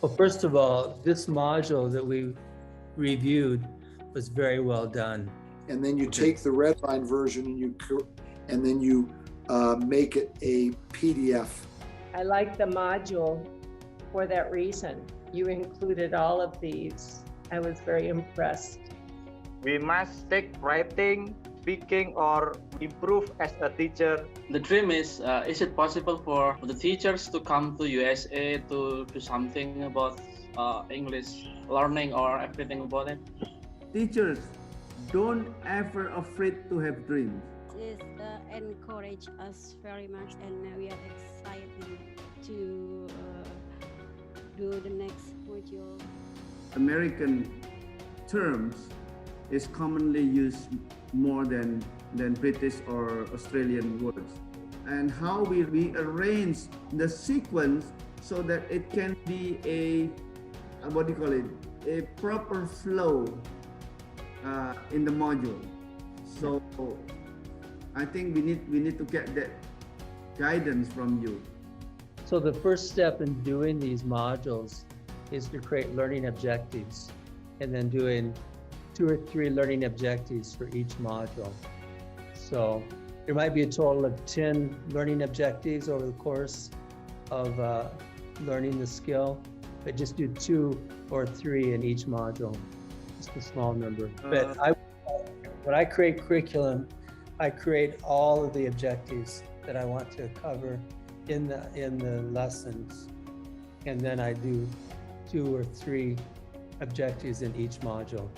Well, first of all, this module that we reviewed was very well done. And then you take the red line version and then you make it a PDF. I like the module for that reason. You included all of these. I was very impressed. We must take writing, speaking, or improve as a teacher. The dream is it possible for the teachers to come to USA to do something about English learning or everything about it? Teachers, don't ever afraid to have dreams. This encourage us very much, and we are excited to do the next module. American terms is commonly used more than British or Australian words. And how we rearrange the sequence so that it can be a proper flow in the module. So I think we need to get that guidance from you. So the first step in doing these modules is to create learning objectives and then doing 2 or 3 learning objectives for each module. So there might be a total of 10 learning objectives over the course of learning the skill, but just do 2 or 3 in each module, just a small number. But when I create curriculum, I create all of the objectives that I want to cover in the lessons, and then I do 2 or 3 objectives in each module.